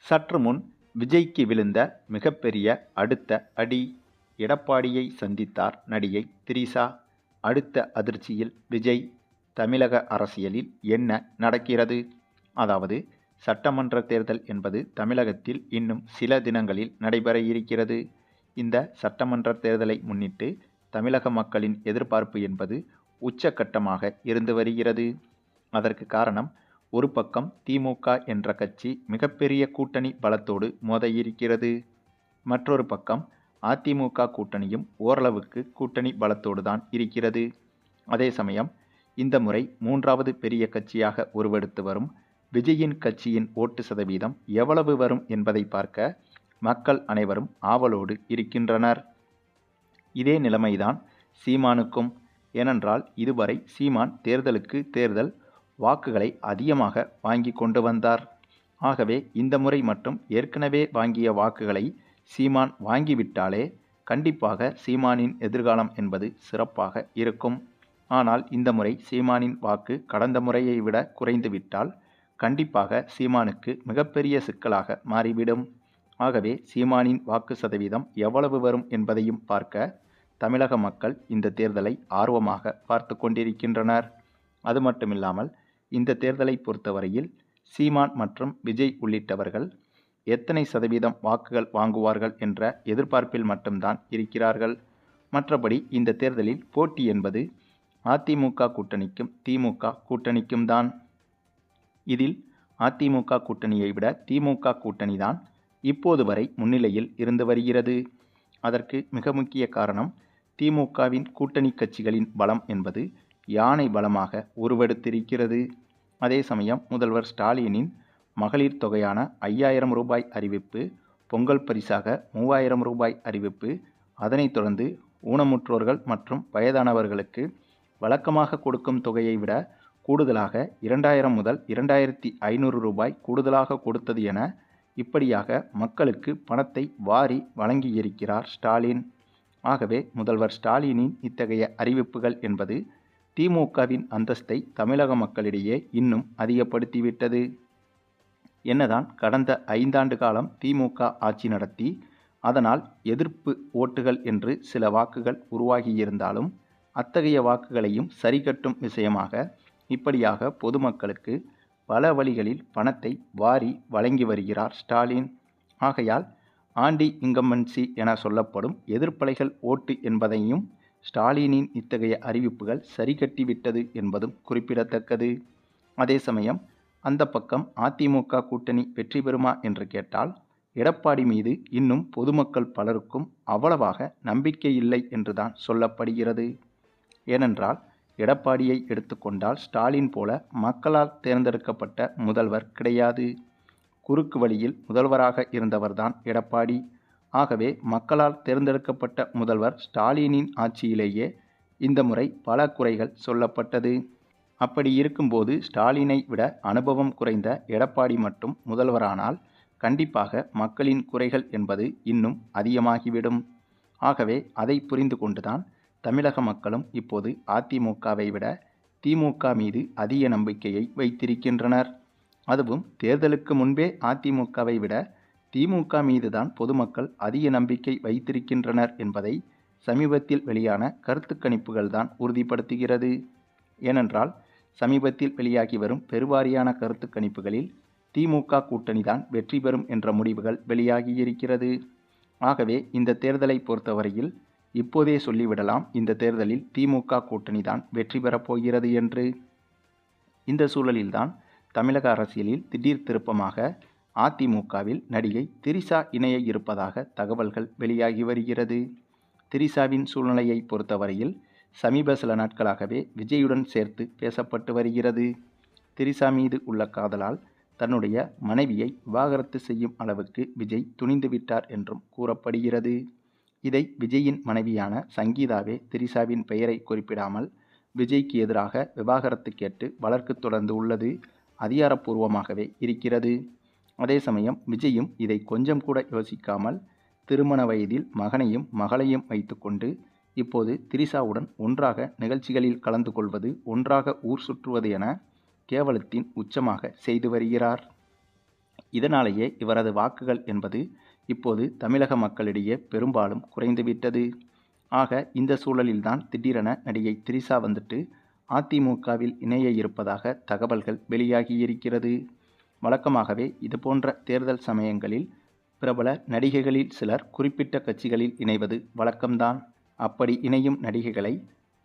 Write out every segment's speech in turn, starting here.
சற்று முன் விஜய்க்கு விழுந்த மிகப்பெரிய அடுத்த அடி. எடப்பாடியை சந்தித்தார் நடிகை திரிஷா. அடுத்த அதிர்ச்சியில் விஜய். தமிழக அரசியலில் என்ன நடக்கிறது? அதாவது சட்டமன்ற தேர்தல் என்பது தமிழகத்தில் இன்னும் சில தினங்களில் நடைபெற இருக்கிறது. இந்த சட்டமன்ற தேர்தலை முன்னிட்டு தமிழக மக்களின் எதிர்பார்ப்பு என்பது உச்சகட்டமாக இருந்து வருகிறது. அதற்கு காரணம், ஒரு பக்கம் திமுக என்ற கட்சி மிகப்பெரிய கூட்டணி பலத்தோடு மோத இருக்கிறது. மற்றொரு பக்கம் அதிமுக கூட்டணியும் ஓரளவுக்கு கூட்டணி பலத்தோடு தான் இருக்கிறது. அதே சமயம் இந்த முறை மூன்றாவது பெரிய கட்சியாக உருவெடுத்து வரும் விஜயின் கட்சியின் ஓட்டு சதவீதம் எவ்வளவு வரும் என்பதை பார்க்க மக்கள் அனைவரும் ஆவலோடு இருக்கின்றனர். இதே நிலைமைதான் சீமானுக்கும். ஏனென்றால் இதுவரை சீமான் தேர்தலுக்கு தேர்தல் வாக்குகளை அதிகமாக வாங்கி கொண்டு வந்தார். ஆகவே இந்த முறை மட்டும் ஏற்கனவே வாங்கிய வாக்குகளை சீமான் வாங்கிவிட்டாலே கண்டிப்பாக சீமானின் எதிர்காலம் என்பது சிறப்பாக இருக்கும். ஆனால் இந்த முறை சீமானின் வாக்கு கடந்த முறையை விட குறைந்துவிட்டால் கண்டிப்பாக சீமானுக்கு மிகப்பெரிய சிக்கலாக மாறிவிடும். ஆகவே சீமானின் வாக்கு சதவீதம் எவ்வளவு வரும் என்பதையும் பார்க்க தமிழக மக்கள் இந்த தேர்தலை ஆர்வமாக பார்த்து கொண்டிருக்கின்றனர். அது மட்டுமில்லாமல் இந்த தேர்தலை பொறுத்தவரையில் சீமான் மற்றும் விஜய் உள்ளிட்டவர்கள் எத்தனை சதவீதம் வாக்குகள் வாங்குவார்கள் என்ற எதிர்பார்ப்பில் மட்டும்தான் இருக்கிறார்கள். மற்றபடி இந்த தேர்தலில் போட்டி என்பது அதிமுக கூட்டணிக்கும் திமுக கூட்டணிக்கும் தான். இதில் அதிமுக கூட்டணியை விட திமுக கூட்டணி தான் இப்போது வரை முன்னிலையில் இருந்து வருகிறது. அதற்கு மிக முக்கிய காரணம், திமுகவின் கூட்டணி கட்சிகளின் பலம் என்பது யானை பலமாக உருவெடுத்திருக்கிறது. அதே சமயம் முதல்வர் ஸ்டாலினின் மகளிர் தொகையான 5000 ரூபாய் அறிவிப்பு, பொங்கல் பரிசாக 3000 ரூபாய் அறிவிப்பு, அதனைத் தொடர்ந்து ஊனமுற்றோர்கள் மற்றும் வயதானவர்களுக்கு வழக்கமாக கொடுக்கும் தொகையை விட கூடுதலாக 2000 முதல் 2500 ரூபாய் கூடுதலாக கொடுத்தது என இப்படியாக மக்களுக்கு பணத்தை வாரி வழங்கியிருக்கிறார் ஸ்டாலின். ஆகவே முதல்வர் ஸ்டாலினின் இத்தகைய அறிவிப்புகள் என்பது திமுகவின் அந்தஸ்தை தமிழக மக்களிடையே இன்னும் அதிகப்படுத்திவிட்டது. என்னதான் கடந்த 5 ஆண்டு காலம் திமுக ஆட்சி நடத்தி அதனால் எதிர்ப்பு ஓட்டுகள் என்று சில வாக்குகள் உருவாகியிருந்தாலும் அத்தகைய வாக்குகளையும் சரிகட்டும் விஷயமாக இப்படியாக பொதுமக்களுக்கு பல வழிகளில் பணத்தை வாரி வழங்கி வருகிறார் ஸ்டாலின். ஆகையால் ஆன்டி இன்கம்பன்சி என சொல்லப்படும் எதிர்ப்பலைகள் ஓட்டு என்பதையும் ஸ்டாலினின் இத்தகைய அறிவிப்புகள் சரிகட்டிவிட்டது என்பதும் குறிப்பிடத்தக்கது. அதே சமயம் அந்த பக்கம் அதிமுக கூட்டணி வெற்றி பெறுமா என்று கேட்டால் எடப்பாடி மீது இன்னும் பொதுமக்கள் பலருக்கும் அவ்வளவாக நம்பிக்கை இல்லை என்றுதான் சொல்லப்படுகிறது. ஏனென்றால் எடப்பாடியை எடுத்துக்கொண்டால் ஸ்டாலின் போல மக்களால் தேர்ந்தெடுக்கப்பட்ட முதல்வர் கிடையாது. குறுக்கு வழியில் முதல்வராக இருந்தவர்தான் எடப்பாடி. ஆகவே மக்களால் தேர்ந்தெடுக்கப்பட்ட முதல்வர் ஸ்டாலினின் ஆட்சியிலேயே இந்த முறை பல குறைகள் சொல்லப்பட்டது. அப்படி இருக்கும்போது ஸ்டாலினை விட அனுபவம் குறைந்த எடப்பாடி மட்டும் முதல்வரானால் கண்டிப்பாக மக்களின் குறைகள் என்பது இன்னும் அதிகமாகிவிடும். ஆகவே அதை புரிந்து கொண்டுதான் தமிழக மக்களும் இப்போது அதிமுகவை விட திமுக மீது அதிக நம்பிக்கையை வைத்திருக்கின்றனர். அதுவும் தேர்தலுக்கு முன்பே அதிமுகவை விட திமுக மீதுதான் பொதுமக்கள் அதிக நம்பிக்கை வைத்திருக்கின்றனர் என்பதை சமீபத்தில் வெளியான கருத்து கணிப்புகள் தான் உறுதிப்படுத்துகிறது. ஏனென்றால் சமீபத்தில் வெளியாகி வரும் பெருவாரியான கருத்து கணிப்புகளில் திமுக கூட்டணி தான் வெற்றி பெறும் என்ற முடிவுகள் வெளியாகியிருக்கிறது. ஆகவே இந்த தேர்தலை பொறுத்தவரையில் இப்போதே சொல்லிவிடலாம், இந்த தேர்தலில் திமுக கூட்டணி தான் வெற்றி பெறப் போகிறது என்று. இந்த சூழலில்தான் தமிழக அரசியலில் திடீர் திருப்பமாக அதிமுகவில் நடிகை திரிஷா இணைய இருப்பதாக தகவல்கள் வெளியாகி வருகிறது. திரிஷாவின் சூழ்நிலையை பொறுத்தவரையில் சமீப சில நாட்களாகவே விஜயுடன் சேர்த்து பேசப்பட்டு வருகிறது. திரிஷா மீது உள்ள காதலால் தன்னுடைய மனைவியை விவாகரத்து செய்யும் அளவுக்கு விஜய் துணிந்துவிட்டார் என்றும் கூறப்படுகிறது. இதை விஜயின் மனைவியான சங்கீதாவே திரிஷாவின் பெயரை குறிப்பிடாமல் விஜய்க்கு எதிராக விவாகரத்து கேட்டு வழக்கு தொடர்ந்து உள்ளது அதிகாரப்பூர்வமாகவே இருக்கிறது. அதே சமயம் விஜயும் இதை கொஞ்சம் கூட யோசிக்காமல் திருமண வயதில் மகனையும் மகளையும் வைத்துக்கொண்டு இப்போது திரிஷாவுடன் ஒன்றாக நிகழ்ச்சிகளில் கலந்து கொள்வது, ஒன்றாக ஊர் சுற்றுவது என கேவலத்தின் உச்சமாக செய்து வருகிறார். இதனாலேயே இவரது வாக்குகள் என்பது இப்போது தமிழக மக்களிடையே பெரும்பாலும் குறைந்துவிட்டது. ஆக இந்த சூழலில்தான் திடீரென நடிகை திரிஷா வந்துட்டு அதிமுகவில் இணைய இருப்பதாக தகவல்கள் வெளியாகியிருக்கிறது. வழக்கமாகவே இதுபோன்ற தேர்தல் சமயங்களில் பிரபல நடிகைகளில் சிலர் குறிப்பிட்ட கட்சிகளில் இணைவது வழக்கம்தான். அப்படி இணையும் நடிகைகளை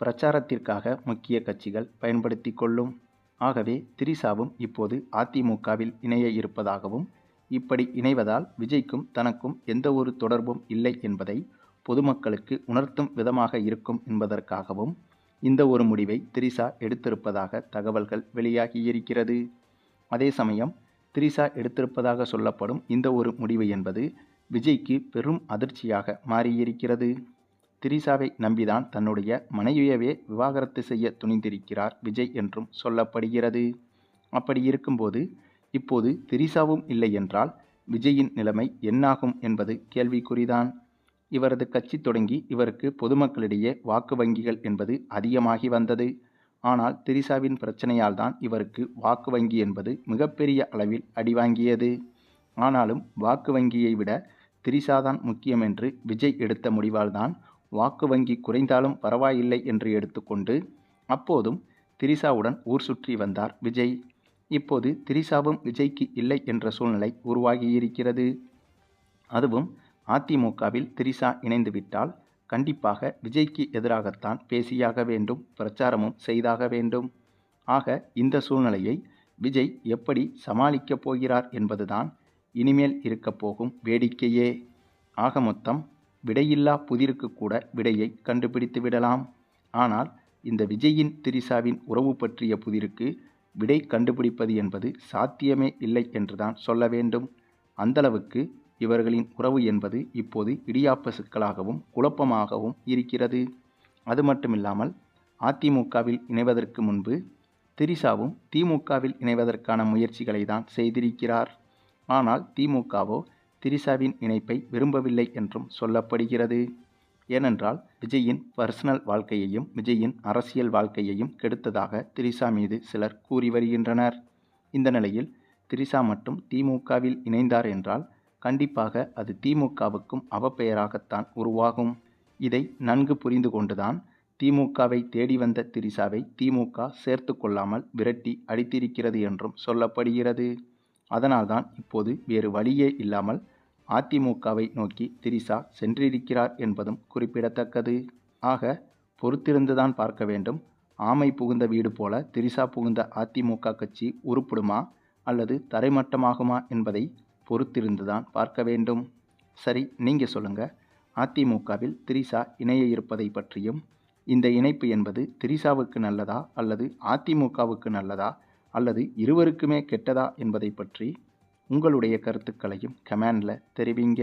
பிரச்சாரத்திற்காக முக்கிய கட்சிகள் பயன்படுத்தி கொள்ளும். ஆகவே திரிஷாவும் இப்போது அதிமுகவில் இணைய இருப்பதாகவும், இப்படி இணைவதால் விஜய்க்கும் தனக்கும் எந்த ஒரு தொடர்பும் இல்லை என்பதை பொதுமக்களுக்கு உணர்த்தும் விதமாக இருக்கும் என்பதற்காகவும் இந்த ஒரு முடிவை திரிஷா எடுத்திருப்பதாக தகவல்கள் வெளியாகியிருக்கிறது. அதே சமயம் திரிஷா எடுத்திருப்பதாக சொல்லப்படும் இந்த ஒரு முடிவு என்பது விஜய்க்கு பெரும் அதிர்ச்சியாக மாறியிருக்கிறது. திரிஷாவை நம்பிதான் தன்னுடைய மனைவியவே விவாகரத்து செய்ய துணிந்திருக்கிறார் விஜய் என்றும் சொல்லப்படுகிறது. அப்படி இருக்கும்போது இப்போது திரிஷாவும் இல்லை என்றால் விஜயின் நிலைமை என்னாகும் என்பது கேள்விக்குறிதான். இவரது கட்சி தொடங்கி இவருக்கு பொதுமக்களிடையே வாக்கு வங்கிகள் என்பது அதிகமாகி வந்தது. ஆனால் திரிஷாவின் பிரச்சனையால் தான் இவருக்கு வாக்கு வங்கி என்பது மிகப்பெரிய அளவில் அடிவாங்கியது. ஆனாலும் வாக்கு வங்கியை விட திரிஷா தான் முக்கியம் என்று விஜய் எடுத்த முடிவால் தான் வாக்கு வங்கி குறைந்தாலும் பரவாயில்லை என்று எடுத்துக்கொண்டு அப்போதும் திரிஷாவுடன் ஊர் சுற்றி வந்தார் விஜய். இப்போது திரிஷாவும் விஜய்க்கு இல்லை என்ற சூழ்நிலை உருவாகியிருக்கிறது. அதுவும் அதிமுகவில் திரிஷா இணைந்துவிட்டால் கண்டிப்பாக விஜய்க்கு எதிராகத்தான் பேசியாக வேண்டும், பிரச்சாரமும் செய்தாக வேண்டும். ஆக இந்த சூழ்நிலையை விஜய் எப்படி சமாளிக்கப் போகிறார் என்பதுதான் இனிமேல் இருக்கப் போகும் வேடிக்கையே. ஆக மொத்தம் விடையில்லா புதிருக்கு கூட விடையை கண்டுபிடித்து விடலாம். ஆனால் இந்த விஜயின் திரிஷாவின் உறவு பற்றிய புதிருக்கு விடை கண்டுபிடிப்பது என்பது சாத்தியமே இல்லை என்றுதான் சொல்ல வேண்டும். அந்தளவுக்கு இவர்களின் உறவு என்பது இப்போது இடியாப்ப சிக்கலாகவும் குழப்பமாகவும் இருக்கிறது. அது மட்டுமில்லாமல் அதிமுகவில் இணைவதற்கு முன்பு திரிஷாவும் திமுகவில் இணைவதற்கான முயற்சிகளை தான் செய்திருக்கிறார். ஆனால் திமுகவோ திரிஷாவின் இணைப்பை விரும்பவில்லை என்றும் சொல்லப்படுகிறது. ஏனென்றால் விஜயின் பர்சனல் வாழ்க்கையையும் விஜயின் அரசியல் வாழ்க்கையையும் கெடுத்ததாக திரிஷா மீது சிலர் கூறி வருகின்றனர். இந்த நிலையில் திரிஷா மட்டும் திமுகவில் இணைந்தார் என்றால் கண்டிப்பாக அது திமுகவுக்கும் அவப்பெயராகத்தான் உருவாகும். இதை நன்கு புரிந்து கொண்டுதான் திமுகவை தேடி வந்த திரிஷாவை திமுக சேர்த்து கொள்ளாமல் விரட்டி அடித்திருக்கிறது என்றும் சொல்லப்படுகிறது. அதனால்தான் இப்போது வேறு வழியே இல்லாமல் அதிமுகவை நோக்கி திரிஷா சென்றிருக்கிறார் என்பதும் குறிப்பிடத்தக்கது. ஆக பொறுத்திருந்துதான் பார்க்க வேண்டும். ஆமை புகுந்த வீடு போல திரிஷா புகுந்த அதிமுக கட்சி உருப்படுமா அல்லது தரைமட்டமாகுமா என்பதை பொறுத்திருந்துதான் பார்க்க வேண்டும். சரி, நீங்கள் சொல்லுங்கள். அதிமுகவில் திரிஷா இணைய இருப்பதை பற்றியும், இந்த இணைப்பு என்பது திரிஷாவுக்கு நல்லதா அல்லது அதிமுகவுக்கு நல்லதா அல்லது இருவருக்குமே கெட்டதா என்பதை பற்றி உங்களுடைய கருத்துக்களையும் கமெண்டில் தெரிவிங்க.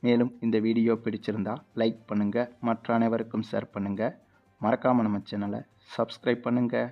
மேலும் இந்த வீடியோ பிடிச்சிருந்தா லைக் பண்ணுங்கள், மற்ற அனைவருக்கும் ஷேர் பண்ணுங்கள். மறக்காமல் நம்ம சேனலை சப்ஸ்கிரைப் பண்ணுங்கள்.